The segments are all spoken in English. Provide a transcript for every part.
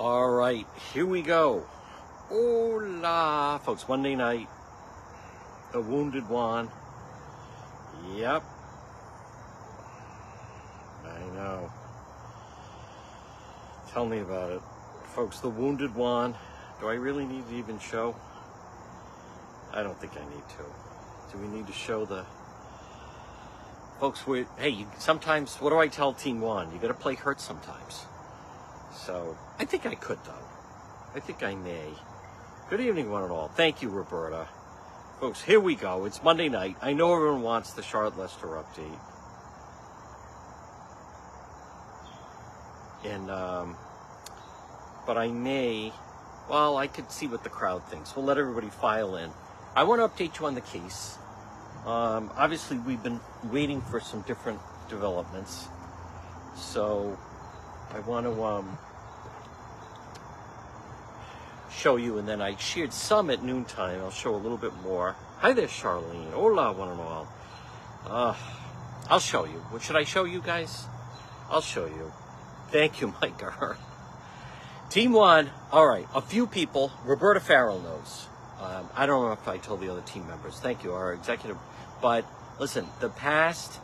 All right, here we go. Hola, folks. Monday night, the wounded Juan. Yep. I know. Tell me about it. Folks, the wounded Juan. Do I really need to even show? I don't think I need to. Do we need to show the... Folks, sometimes, what do I tell Team Juan? You gotta play hurt sometimes. So, I think I could, though. I think I may. Good evening, one and all. Thank you, Roberta. Folks, here we go. It's Monday night. I know everyone wants the Charlotte Lester update. And, but I may... Well, I could see what the crowd thinks. We'll let everybody file in. I want to update you on the case. Obviously, we've been waiting for some different developments. So, I want to show you, and then I shared some at noontime. I'll show a little bit more. Hi there, Charlene. Hola, one and all. I'll show you. What should I show you guys? I'll show you. Thank you, Mike. Team Juan. All right, a few people. Roberta Farrell knows. I don't know if I told the other team members. Thank you, our executive. But listen, the past,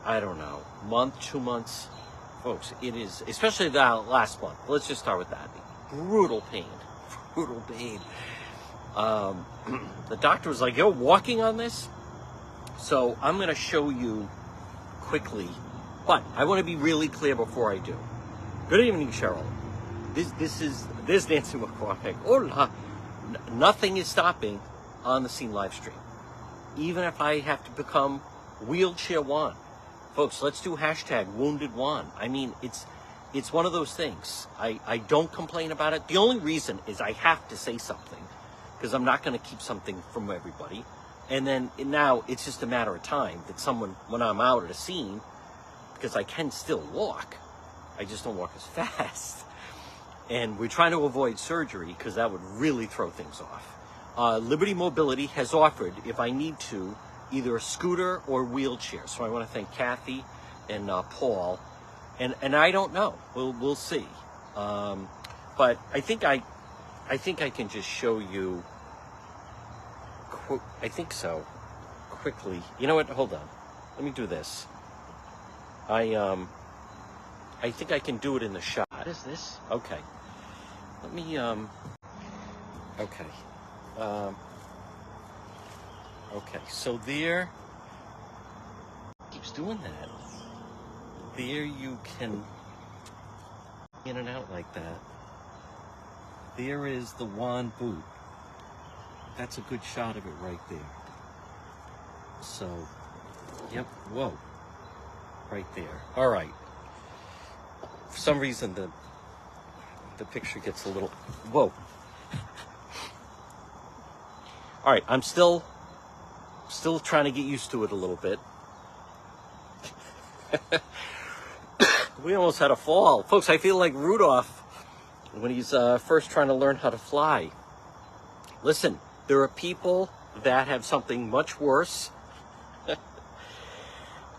I don't know, month, 2 months, folks, it is, especially the last month. Let's just start with that. Brutal pain. Brutal pain. The doctor was like, yo, walking on this? So I'm going to show you quickly, but I want to be really clear before I do. Good evening, Cheryl. This is Nancy McCormick. Hola. Nothing is stopping on the scene live stream. Even if I have to become wheelchair Juan. Folks, let's do hashtag wounded Juan. I mean, it's one of those things. I don't complain about it. The only reason is I have to say something because I'm not going to keep something from everybody. And then now it's just a matter of time that someone, when I'm out at a scene, because I can still walk, I just don't walk as fast. And we're trying to avoid surgery because that would really throw things off. Liberty Mobility has offered, if I need to, either a scooter or wheelchair. So I want to thank Kathy and Paul. And I don't know. We'll see. But I think I can just show you. I think so. Quickly. You know what? Hold on. Let me do this. I think I can do it in the shot. What is this? Okay. Let me, okay. Okay, so there, keeps doing that. There you can, in and out like that. There is the Juan boot. That's a good shot of it right there. So, yep, whoa. Right there. All right. For some reason, the picture gets a little, whoa. All right, I'm still trying to get used to it a little bit. We almost had a fall. Folks, I feel like Rudolph when he's first trying to learn how to fly. Listen, there are people that have something much worse.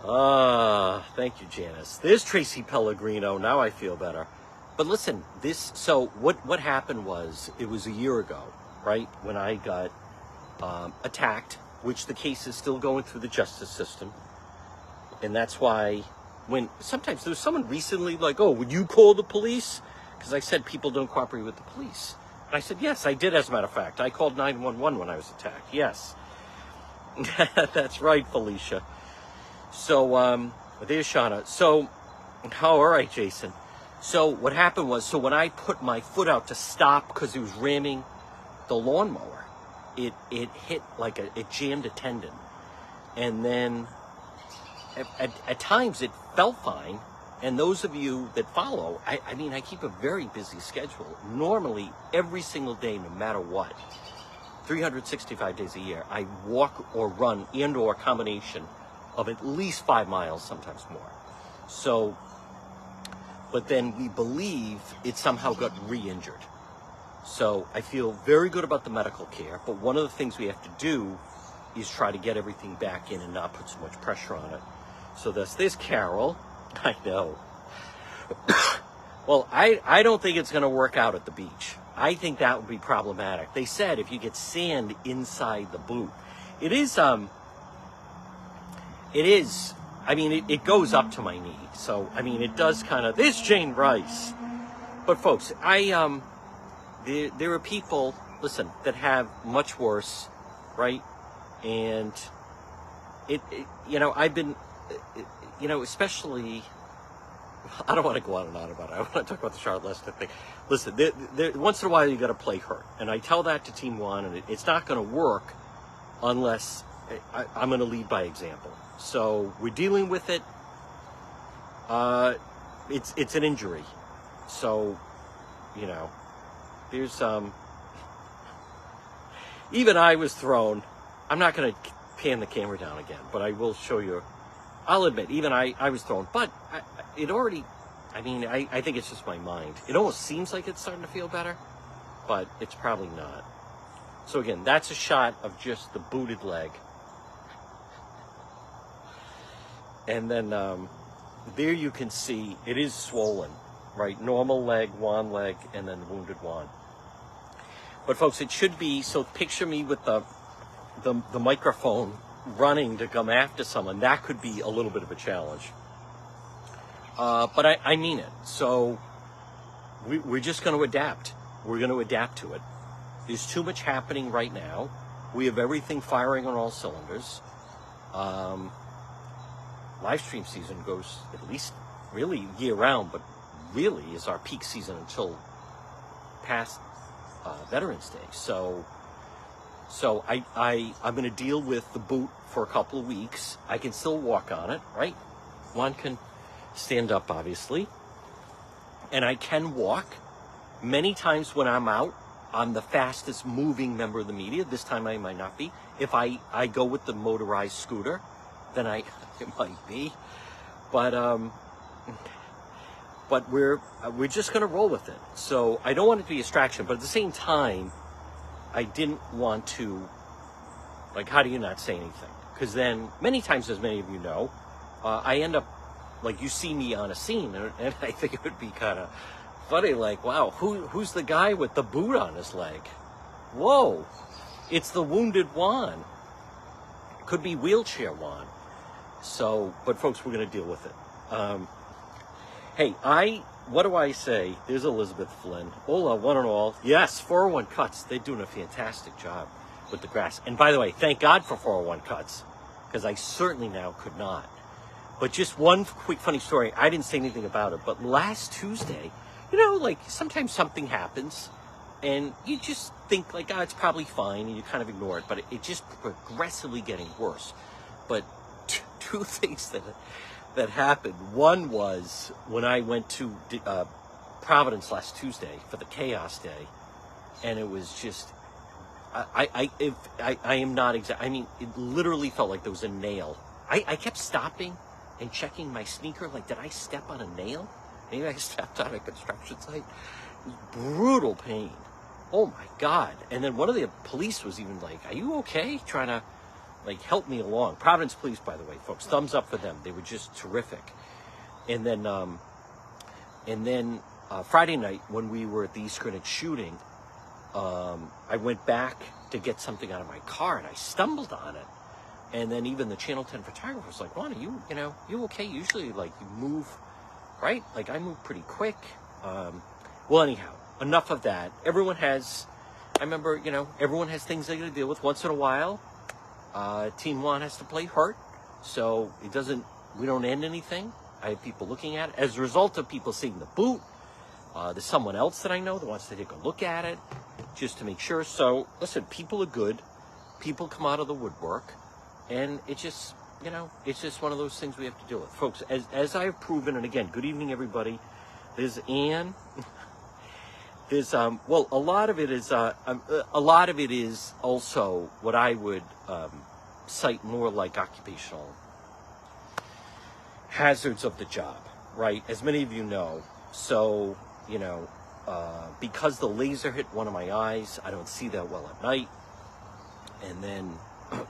Thank you, Janice. There's Tracy Pellegrino. Now I feel better. But listen, so what happened was, it was a year ago, right, when I got attacked, which the case is still going through the justice system. And that's why when sometimes there's someone recently like, oh, would you call the police? Because I said people don't cooperate with the police. And I said, yes, I did, as a matter of fact. I called 911 when I was attacked. Yes. That's right, Felicia. So, there's Shauna. So, all right, Jason. So what happened was, so when I put my foot out to stop because it was ramming the lawnmower, it hit like it jammed a tendon. And then at times it felt fine. And those of you that follow, I mean, I keep a very busy schedule. Normally, every single day, no matter what, 365 days a year, I walk or run and/or a combination of at least 5 miles, sometimes more. So, but then we believe it somehow got re-injured. So I feel very good about the medical care, but one of the things we have to do is try to get everything back in and not put so much pressure on it. So there's Carol. I know. Well, I don't think it's going to work out at the beach. I think that would be problematic. They said if you get sand inside the boot, it is, I mean, it goes up to my knee. So, I mean, it does kind of, this Jane Rice. But folks, there are people, listen, that have much worse, right? And you know, I've been, you know, especially, I don't want to go on and on about it. I want to talk about the Charlotte Lester thing. Listen, once in a while you got to play hurt. And I tell that to Team Juan, and it's not going to work unless I'm going to lead by example. So we're dealing with it. It's an injury. So, you know, there's, even I was thrown. I'm not going to pan the camera down again, but I will show you. I'll admit, even I was thrown. But it already, I mean, I think it's just my mind. It almost seems like it's starting to feel better, but it's probably not. So again, that's a shot of just the booted leg. And then there you can see it is swollen, right? Normal leg, Juan leg, and then wounded Juan. But folks, it should be, so picture me with the microphone running to come after someone. That could be a little bit of a challenge. But I mean it. So we're just going to adapt. We're going to adapt to it. There's too much happening right now. We have everything firing on all cylinders. Live stream season goes at least really year round, but really is our peak season until past Veterans Day. So I'm going to deal with the boot for a couple of weeks. I can still walk on it, right? One can stand up, obviously. And I can walk. Many times when I'm out, I'm the fastest moving member of the media. This time I might not be. If I go with the motorized scooter, then it might be. But we're just going to roll with it. So I don't want it to be a distraction, but at the same time, I didn't want to, like, how do you not say anything? Because then, many times, as many of you know, I end up, like, you see me on a scene, and I think it would be kind of funny, like, wow, who's the guy with the boot on his leg? Whoa, it's the wounded Juan. Could be wheelchair Juan. So, but folks, we're going to deal with it. Hey, what do I say? There's Elizabeth Flynn. Hola, one and all. Yes, 401 Cuts. They're doing a fantastic job with the grass. And by the way, thank God for 401 Cuts, because I certainly now could not. But just one quick funny story. I didn't say anything about it, but last Tuesday, you know, like sometimes something happens and you just think like, it's probably fine, and you kind of ignore it, but it just progressively getting worse. But two things that happened. One was when I went to Providence last Tuesday for the Chaos Day, and it was just, I am not exact. I mean, it literally felt like there was a nail. I kept stopping and checking my sneaker, like, did I step on a nail? Maybe I stepped on a construction site. It was brutal pain. Oh my God. And then one of the police was even like, are you okay? Trying to, like, help me along. Providence Police, by the way, folks, thumbs up for them. They were just terrific. And then Friday night, when we were at the East Greenwich shooting, I went back to get something out of my car, and I stumbled on it. And then even the Channel 10 photographer was like, Juan, are you okay? Usually, like, you move, right? Like, I move pretty quick. Well, anyhow, enough of that. Everyone has things they got to deal with once in a while. Team Juan has to play hurt, so we don't end anything. I have people looking at it. As a result of people seeing the boot, there's someone else that I know that wants to take a look at it, just to make sure. So, listen, people are good. People come out of the woodwork, and it's just one of those things we have to deal with. Folks, as I have proven, and again, good evening, everybody. There's Ann. There's, a lot of it is also what I would cite more like occupational hazards of the job, right? As many of you know. So, because the laser hit one of my eyes, I don't see that well at night. And then,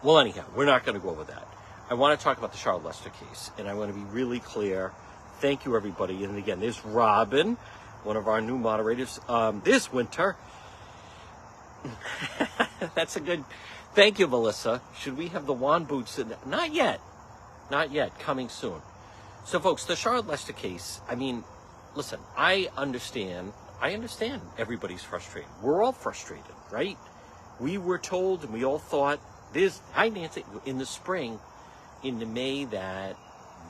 well, anyhow, we're not going to go over that. I want to talk about the Charlotte Lester case, and I want to be really clear. Thank you, everybody. And again, there's Robin. one of our new moderators this winter. That's a good... Thank you, Melissa. Should we have the Juan boots in? Not yet. Not yet. Coming soon. So, folks, the Charlotte Lester case, I mean, listen, I understand everybody's frustrated. We're all frustrated, right? We were told and we all thought hi, Nancy, in the spring, into May, that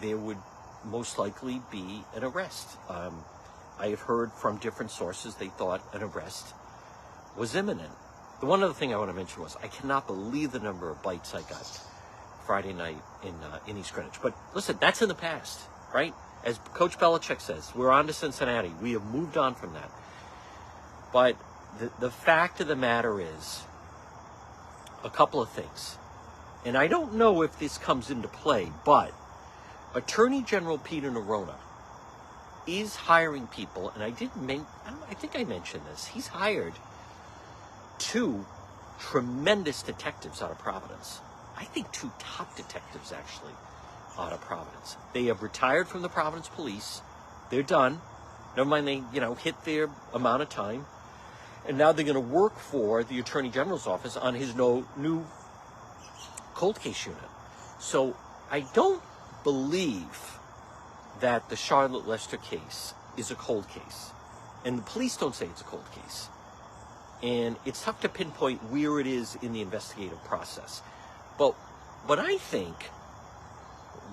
there would most likely be an arrest. I have heard from different sources they thought an arrest was imminent. The one other thing I want to mention was I cannot believe the number of bites I got Friday night in East Greenwich. But listen, that's in the past, right? As Coach Belichick says, we're on to Cincinnati. We have moved on from that. But the fact of the matter is a couple of things. And I don't know if this comes into play, but Attorney General Peter Nerona is hiring people, and I think I mentioned this. He's hired 2 tremendous detectives out of Providence. I think 2 top detectives, actually, out of Providence. They have retired from the Providence Police. They're done. Never mind, they, hit their amount of time. And now they're going to work for the Attorney General's office on his new cold case unit. So I don't believe that the Charlotte Lester case is a cold case. And the police don't say it's a cold case. And it's tough to pinpoint where it is in the investigative process. But I think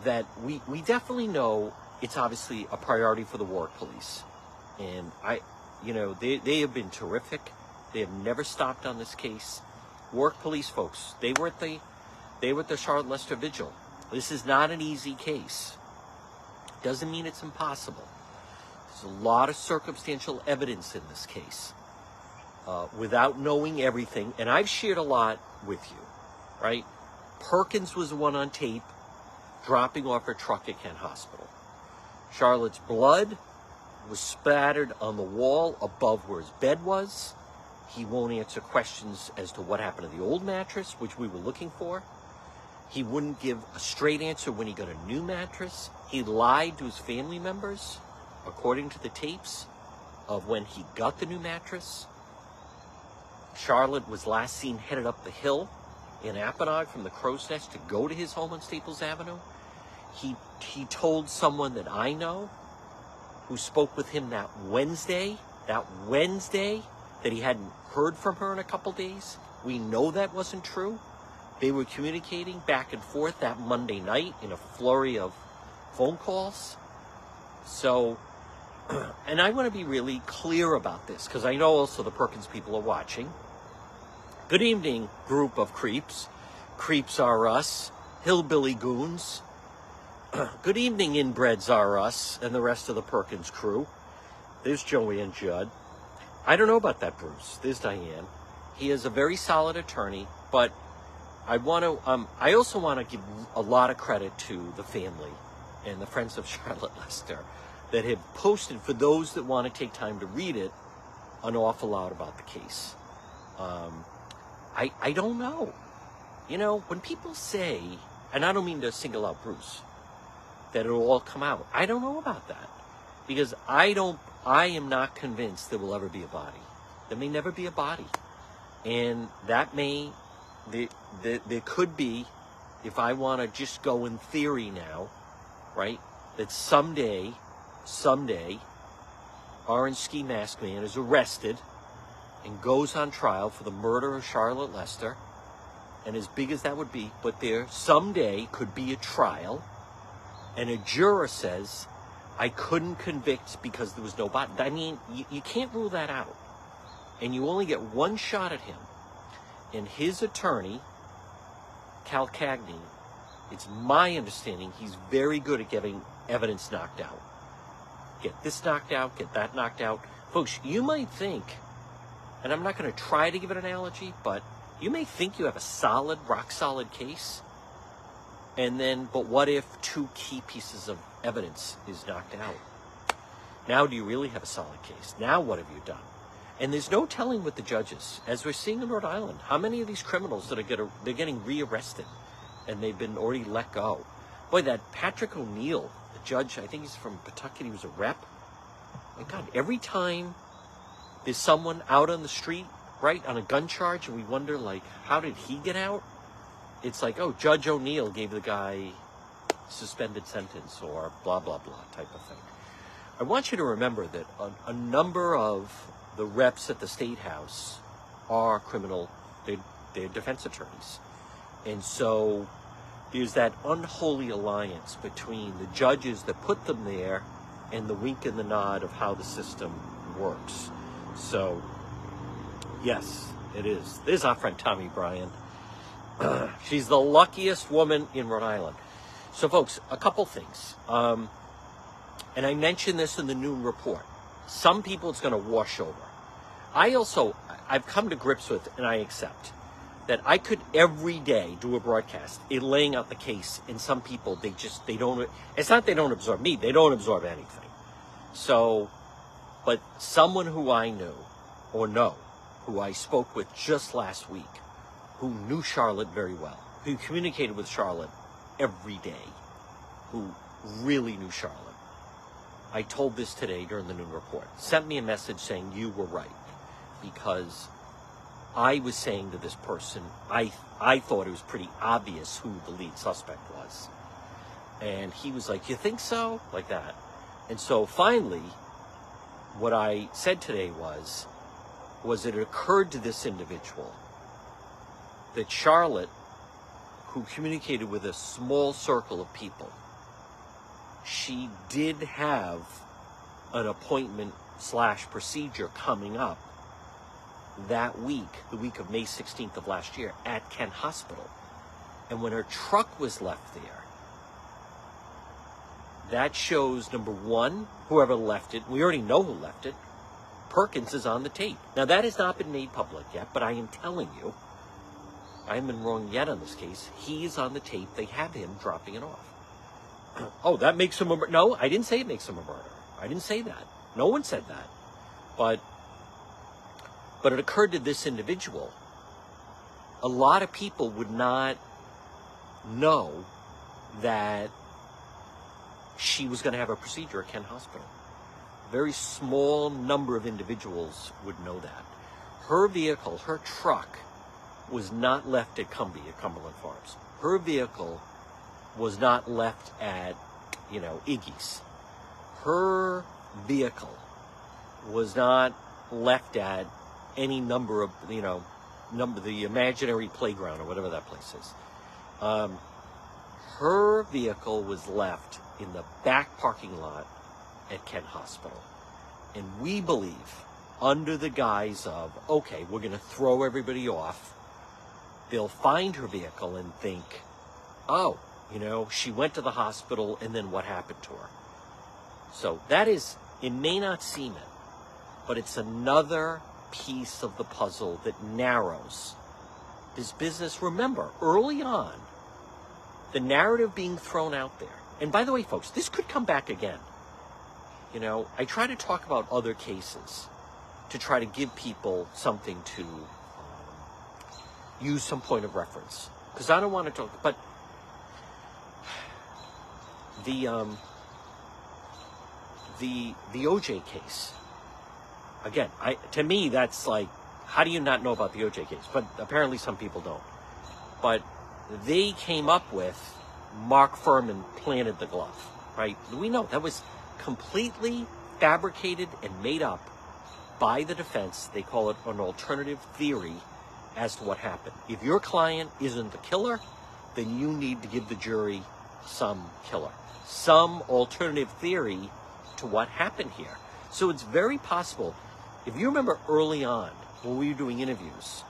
that we definitely know it's obviously a priority for the Warwick Police. And they have been terrific. They have never stopped on this case. Warwick Police folks, they were at the Charlotte Lester Vigil. This is not an easy case. Doesn't mean it's impossible. There's a lot of circumstantial evidence in this case. Without knowing everything, and I've shared a lot with you, right? Perkins was the one on tape dropping off her truck at Kent Hospital. Charlotte's blood was spattered on the wall above where his bed was. He won't answer questions as to what happened to the old mattress, which we were looking for. He wouldn't give a straight answer when he got a new mattress. He lied to his family members, according to the tapes, of when he got the new mattress. Charlotte was last seen headed up the hill in Apponaug from the Crow's Nest to go to his home on Staples Avenue. He told someone that I know who spoke with him that Wednesday, that he hadn't heard from her in a couple days. We know that wasn't true. They were communicating back and forth that Monday night in a flurry of phone calls. So, and I want to be really clear about this, because I know also the Perkins people are watching. Good evening, group of creeps. Creeps are us. Hillbilly goons. Good evening, inbreds are us, and the rest of the Perkins crew. There's Joey and Judd. I don't know about that, Bruce. There's Diane. He is a very solid attorney, but I also want to give a lot of credit to the family and the friends of Charlotte Lester that have posted, for those that want to take time to read it, an awful lot about the case. I don't know. When people say, and I don't mean to single out Bruce, that it'll all come out, I don't know about that. Because I am not convinced there will ever be a body. There may never be a body. And there could be, if I want to just go in theory now, right, that someday, Orange Ski Mask Man is arrested and goes on trial for the murder of Charlotte Lester. And as big as that would be, but there someday could be a trial, and a juror says, I couldn't convict because there was no body. I mean, you can't rule that out. And you only get one shot at him. And his attorney, Cal Cagney, it's my understanding he's very good at getting evidence knocked out. Get this knocked out, get that knocked out. Folks, you might think, and I'm not going to try to give an analogy, but you may think you have a solid, rock-solid case, but what if 2 key pieces of evidence is knocked out? Now do you really have a solid case? Now what have you done? And there's no telling with the judges. As we're seeing in Rhode Island, how many of these criminals they're getting rearrested and they've been already let go? Boy, that Patrick O'Neill, the judge, I think he's from Pawtucket, he was a rep. My God, every time there's someone out on the street, right, on a gun charge, and we wonder, like, how did he get out? It's like, oh, Judge O'Neill gave the guy suspended sentence or blah, blah, blah type of thing. I want you to remember that a number of the reps at the State House are criminal, they're defense attorneys. And so there's that unholy alliance between the judges that put them there and the wink and the nod of how the system works. So, yes, it is. There's our friend Tommy Bryan. She's the luckiest woman in Rhode Island. So, folks, a couple things. And I mentioned this in the noon report. Some people it's going to wash over. I've come to grips with, and I accept, that I could every day do a broadcast in laying out the case, and some people, they don't, it's not they don't absorb me, they don't absorb anything. So, but someone who I knew, or know, who I spoke with just last week, who knew Charlotte very well, who communicated with Charlotte every day, who really knew Charlotte, I told this today during the noon report, sent me a message saying you were right, because I was saying to this person, I thought it was pretty obvious who the lead suspect was. And he was like, you think so? Like that. And so finally, what I said today was it occurred to this individual that Charlotte, who communicated with a small circle of people, she did have an appointment / procedure coming up that week, the week of May 16th of last year, at Kent Hospital. And when her truck was left there, that shows, number one, whoever left it, we already know who left it, Perkins is on the tape. Now, that has not been made public yet, but I am telling you, I haven't been wrong yet on this case. He is on the tape. They have him dropping it off. Oh, that makes him a murderer. No, I didn't say it makes him a murderer. I didn't say that. No one said that. But it occurred to this individual. A lot of people would not know that she was going to have a procedure at Kent Hospital. A very small number of individuals would know that. Her vehicle, her truck, was not left at Cumberland Farms. Her vehicle was not left at, Iggy's. Her vehicle was not left at any number of, the imaginary playground or whatever that place is. Her vehicle was left in the back parking lot at Kent Hospital. And we believe, under the guise of, okay, we're going to throw everybody off, they'll find her vehicle and think, oh, she went to the hospital, and then what happened to her? So that is, it may not seem it, but it's another piece of the puzzle that narrows this business. Remember, early on, the narrative being thrown out there, and by the way, folks, this could come back again. I try to talk about other cases to try to give people something to use some point of reference, because I don't want to talk, but the OJ case, again, to me, that's like, how do you not know about the OJ case? But apparently some people don't. But they came up with Mark Furman planted the glove, right? We know that was completely fabricated and made up by the defense. They call it an alternative theory as to what happened. If your client isn't the killer, then you need to give the jury some killer, some alternative theory to what happened here. So it's very possible, if you remember early on when we were doing interviews,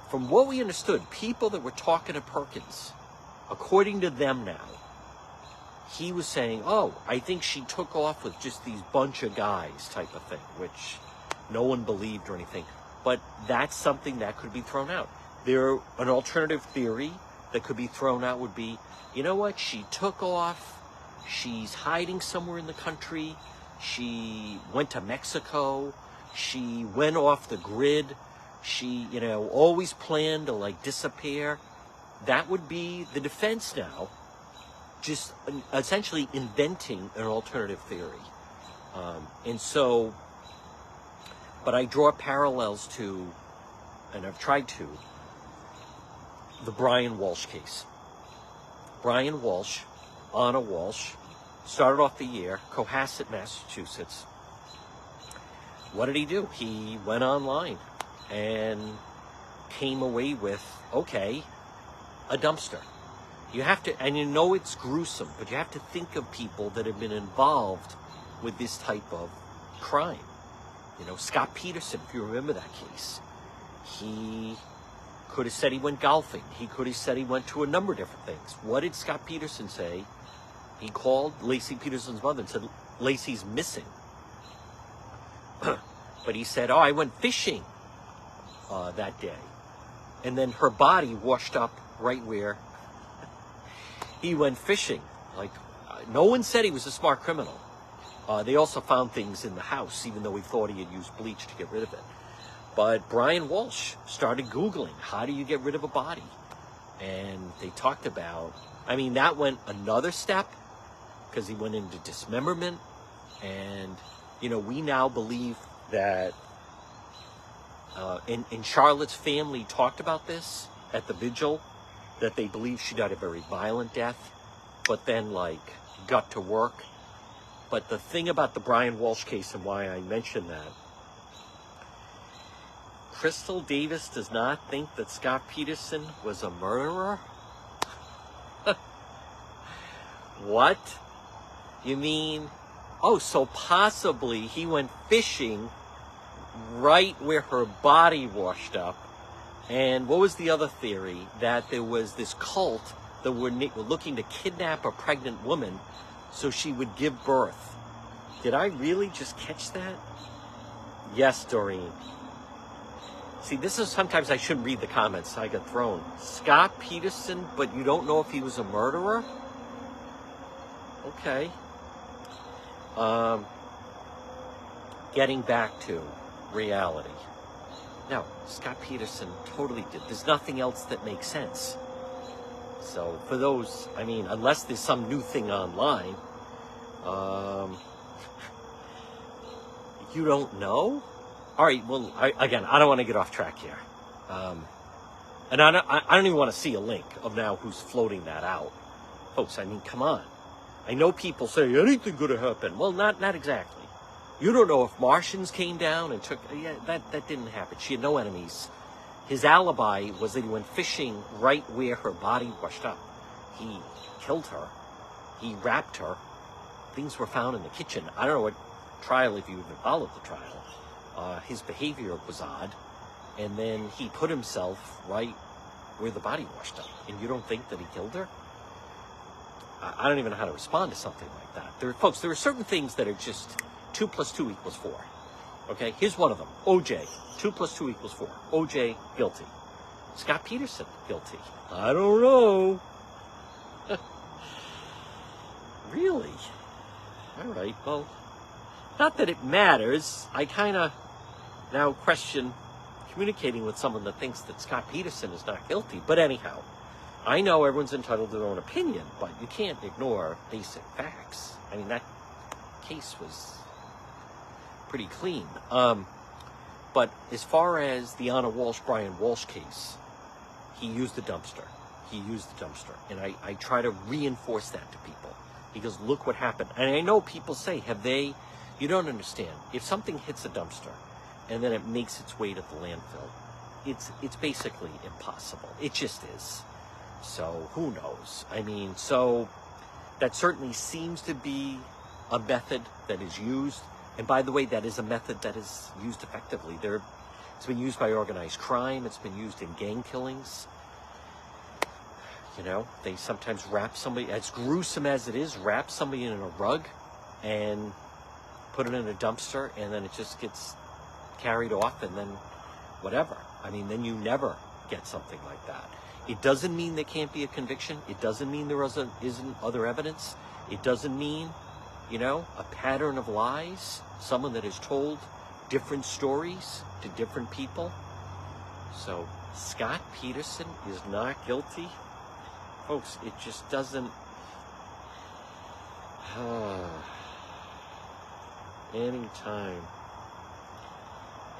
from what we understood, people that were talking to Perkins, according to them now, he was saying, oh, I think she took off with just these bunch of guys type of thing, which no one believed or anything. But that's something that could be thrown out. An alternative theory that could be thrown out would be, you know what, she took off, she's hiding somewhere in the country, she went to Mexico, she went off the grid, she, always planned to disappear. That would be the defense now, just essentially inventing an alternative theory. And so, but I draw parallels to, and I've tried to, the Brian Walsh case. Brian Walsh, Anna Walsh, started off the year, Cohasset, Massachusetts. What did he do? He went online and came away with, okay, a dumpster. You have to, and you know it's gruesome, but you have to think of people that have been involved with this type of crime. You know, Scott Peterson, if you remember that case, he could have said he went golfing. He could have said he went to a number of different things. What did Scott Peterson say? He called Lacey Peterson's mother and said, Lacey's missing. But he said, oh, I went fishing that day. And then her body washed up right where he went fishing. Like, no one said he was a smart criminal. They also found things in the house, even though we thought he had used bleach to get rid of it. But Brian Walsh started Googling, how do you get rid of a body? And they talked about, I mean, that went another step, because he went into dismemberment. And, you know, we now believe that, and Charlotte's family talked about this at the vigil, that they believe she died a very violent death, but then, like, got to work. But the thing about the Brian Walsh case and why I mentioned that, Crystal Davis does not think that Scott Peterson was a murderer? What? You mean, oh, so possibly he went fishing right where her body washed up. And what was the other theory? That there was this cult that were looking to kidnap a pregnant woman so she would give birth. Did I really just catch that? Yes, Doreen. See, this is sometimes I shouldn't read the comments. I get thrown. Scott Peterson, but you don't know if he was a murderer? Okay. Getting back to reality. Now, Scott Peterson totally did. There's nothing else that makes sense. So for those, I mean, unless there's some new thing online, you don't know? All right, well, I don't want to get off track here. And I don't even want to see a link of now who's floating that out. Folks, I mean, come on. I know people say anything could have happened. Well, not exactly. You don't know if Martians came down and took... Yeah, that didn't happen. She had no enemies. His alibi was that he went fishing right where her body washed up. He killed her. He wrapped her. Things were found in the kitchen. I don't know what trial, if you even followed the trial. His behavior was odd. And then he put himself right where the body washed up. And you don't think that he killed her? I don't even know how to respond to something like that. Folks, there are certain things that are just 2 + 2 = 4. Okay, here's one of them. OJ, 2 + 2 = 4. OJ, guilty. Scott Peterson, guilty. I don't know. Really? All right, well, not that it matters. I kind of now question communicating with someone that thinks that Scott Peterson is not guilty. But anyhow, I know everyone's entitled to their own opinion, but you can't ignore basic facts. I mean, that case was pretty clean. But as far as the Anna Walsh, Brian Walsh case, he used the dumpster. He used the dumpster. And I try to reinforce that to people. Because look what happened. And I know people say, you don't understand. If something hits a dumpster and then it makes its way to the landfill, it's basically impossible. It just is. So who knows? I mean, so that certainly seems to be a method that is used. And by the way, that is a method that is used effectively. It's been used by organized crime. It's been used in gang killings. You know, they sometimes wrap somebody, as gruesome as it is, wrap somebody in a rug and put it in a dumpster, and then it just gets carried off, and then whatever. I mean, then you never get something like that. It doesn't mean there can't be a conviction. It doesn't mean there isn't other evidence. It doesn't mean, a pattern of lies, someone that has told different stories to different people. So Scott Peterson is not guilty. Folks, it just doesn't... Anytime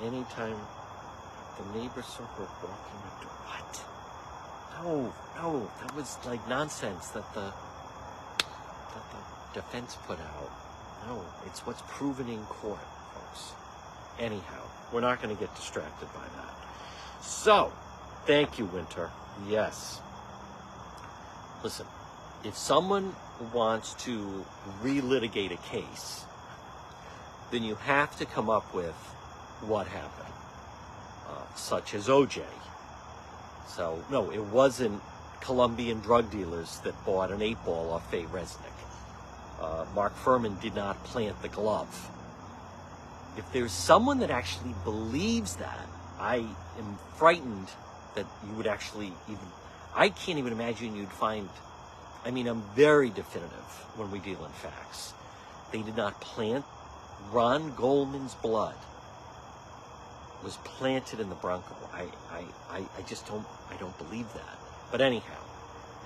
the neighbor saw her walking the door. What? No, that was like nonsense that the defense put out. No, it's what's proven in court, folks. Anyhow, we're not going to get distracted by that. So, thank you, Winter. Yes. Listen, if someone wants to relitigate a case, then you have to come up with what happened, such as OJ. So, no, it wasn't Colombian drug dealers that bought an 8-ball off Faye Resnick. Mark Furman did not plant the glove. If there's someone that actually believes that, I am frightened that you would actually even... I can't even imagine you'd find... I mean, I'm very definitive when we deal in facts. They did not plant... Ron Goldman's blood was planted in the Bronco. I just don't believe that. But anyhow,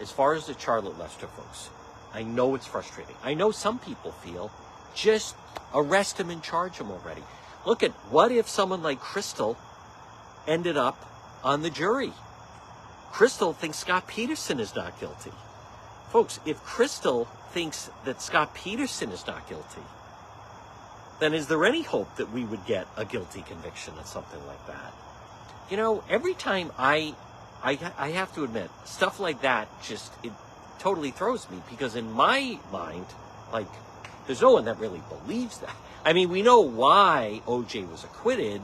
as far as the Charlotte Lester folks, I know it's frustrating. I know some people feel just arrest him and charge him already. Look at, what if someone like Crystal ended up on the jury? Crystal thinks Scott Peterson is not guilty. Folks, if Crystal thinks that Scott Peterson is not guilty, then is there any hope that we would get a guilty conviction or something like that? You know, every time I have to admit, stuff like that just, it totally throws me, because in my mind, like, there's no one that really believes that. I mean, we know why OJ was acquitted,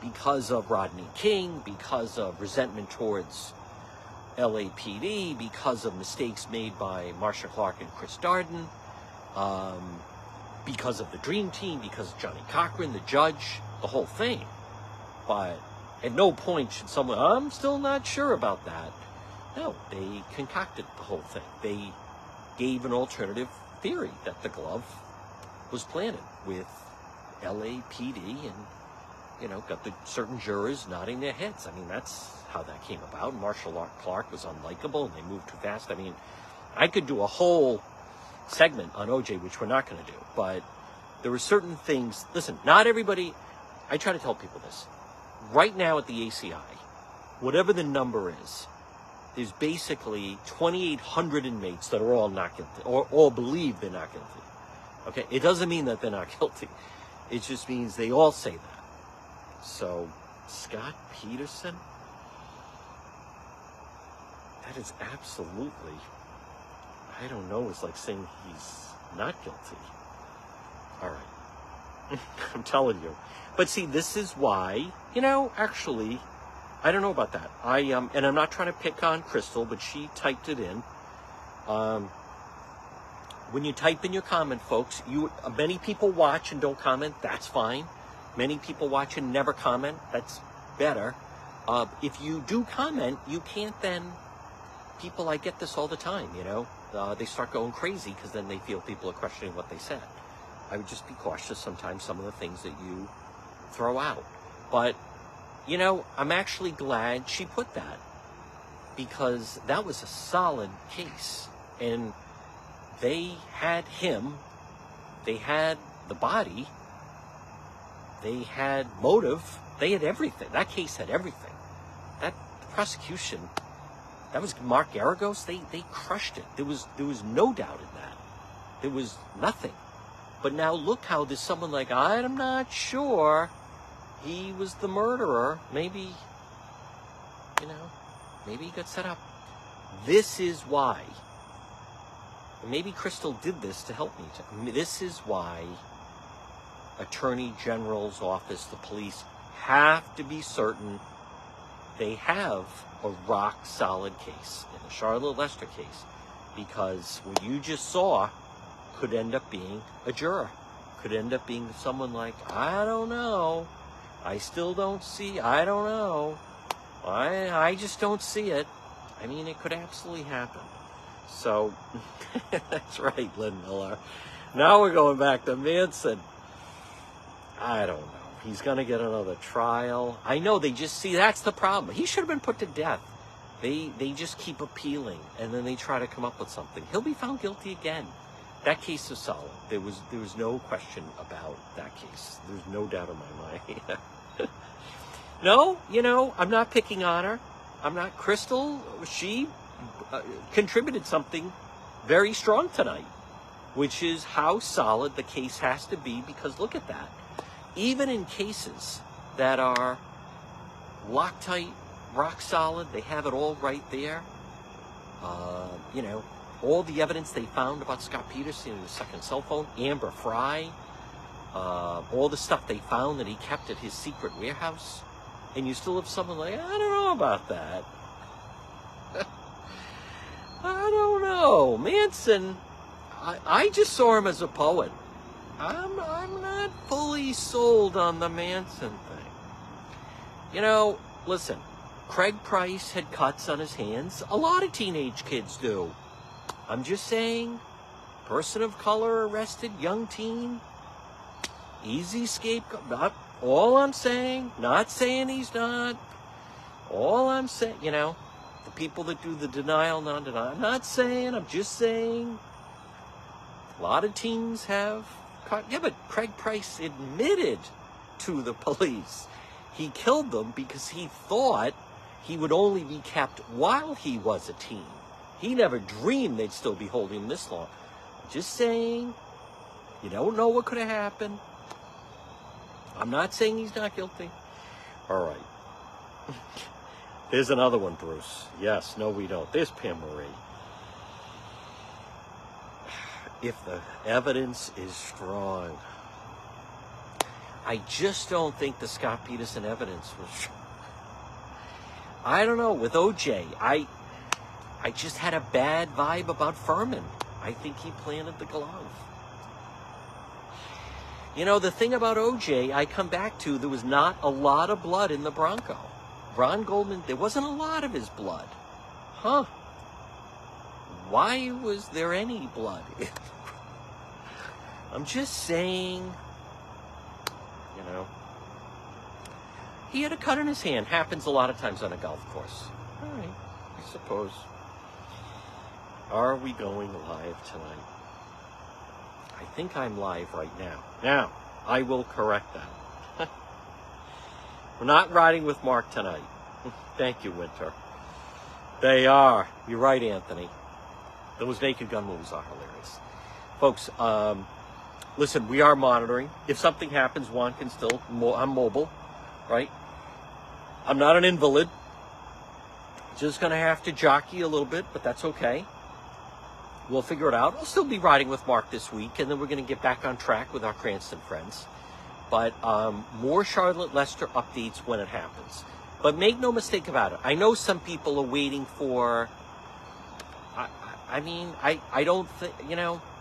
because of Rodney King, because of resentment towards LAPD, because of mistakes made by Marsha Clark and Chris Darden, because of the Dream Team, because of Johnny Cochran, the judge, the whole thing. But at no point should someone, I'm still not sure about that. No, they concocted the whole thing. They gave an alternative theory that the glove was planted with LAPD, and, you know, got the certain jurors nodding their heads. I mean, that's how that came about. Marsha Clark was unlikable, and they moved too fast. I mean, I could do a whole segment on OJ, which we're not going to do, but there were certain things. Listen, not everybody, I try to tell people this. Right now at the ACI, whatever the number is, there's basically 2,800 inmates that are all not guilty, or all believe they're not guilty. Okay? It doesn't mean that they're not guilty. It just means they all say that. So, Scott Peterson? That is absolutely, I don't know, it's like saying he's not guilty. All right. I'm telling you. But see, this is why, you know, actually, I don't know about that. And I'm not trying to pick on Crystal, but she typed it in. When you type in your comment, folks, many people watch and don't comment. That's fine. Many people watch and never comment. That's better. If you do comment, you can't then... People, I get this all the time, you know. They start going crazy because then they feel people are questioning what they said. I would just be cautious sometimes, some of the things that you throw out. But, you know, I'm actually glad she put that, because that was a solid case. And they had him, they had the body, they had motive, they had everything. That case had everything. That prosecution... That was Mark Garagos. They crushed it. There was no doubt in that. There was nothing. But now look how there's someone like, I'm not sure he was the murderer. Maybe, you know, maybe he got set up. This is why. Maybe Crystal did this to help me. This is why Attorney General's office, the police, have to be certain they have a rock-solid case in the Charlotte Lester case, because what you just saw could end up being a juror, could end up being someone like, I don't know, I still don't see, I don't know, I just don't see it. I mean, it could absolutely happen. So, that's right, Lynn Miller. Now we're going back to Manson. I don't know. He's going to get another trial. I know, they just see, that's the problem. He should have been put to death. They just keep appealing, and then they try to come up with something. He'll be found guilty again. that case is solid. There was no question about that case. There's no doubt in my mind. No, I'm not picking on her. I'm not. Crystal, she contributed something very strong tonight, which is how solid the case has to be, because look at that. Even in cases that are Loctite, rock solid, they have it all right there. All the evidence they found about Scott Peterson in his second cell phone, Amber Fry, all the stuff they found that he kept at his secret warehouse, and you still have someone like, I don't know about that. I don't know. Manson, I just saw him as a poet. I'm not fully sold on the Manson thing. Listen, Craig Price had cuts on his hands. A lot of teenage kids do. I'm just saying, person of color arrested, young teen, easy scapegoat. Not all I'm saying, not saying he's not. All I'm saying, the people that do the denial, non-denial, I'm not saying, I'm just saying, a lot of teens have caught. Yeah, but Craig Price admitted to the police he killed them because he thought he would only be kept while he was a teen. He never dreamed they'd still be holding him this long. Just saying, you don't know what could have happened. I'm not saying he's not guilty. All right. There's another one, Bruce. Yes, no, we don't. There's Pam Marie. If the evidence is strong, I just don't think the Scott Peterson evidence was strong. I don't know. With OJ, I just had a bad vibe about Furman. I think he planted the glove. The thing about OJ, I come back to, there was not a lot of blood in the Bronco. Ron Goldman, there wasn't a lot of his blood. Huh. Why was there any blood? I'm just saying, he had a cut in his hand. Happens a lot of times on a golf course. All right, I suppose. Are we going live tonight? I think I'm live right now. Now, I will correct that. We're not riding with Mark tonight. Thank you, Winter. They are. You're right, Anthony. Those Naked Gun movies are hilarious. Folks, listen, we are monitoring. If something happens, Juan can still, I'm mobile, right? I'm not an invalid. Just going to have to jockey a little bit, but that's okay. We'll figure it out. I'll still be riding with Mark this week, and then we're going to get back on track with our Cranston friends. But more Charlotte Lester updates when it happens. But make no mistake about it. I know some people are waiting for... I don't think,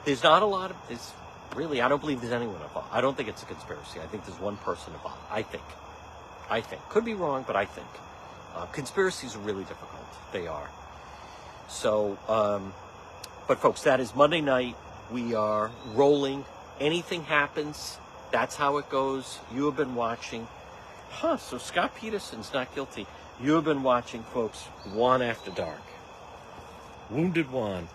there's not a lot of this. Really, I don't believe there's anyone involved. I don't think it's a conspiracy. I think there's one person involved. I think. Could be wrong, but I think. Conspiracies are really difficult. They are. So, but folks, that is Monday night. We are rolling. Anything happens, that's how it goes. You have been watching. So Scott Peterson's not guilty. You have been watching, folks, Juan After Dark. Wounded Juan.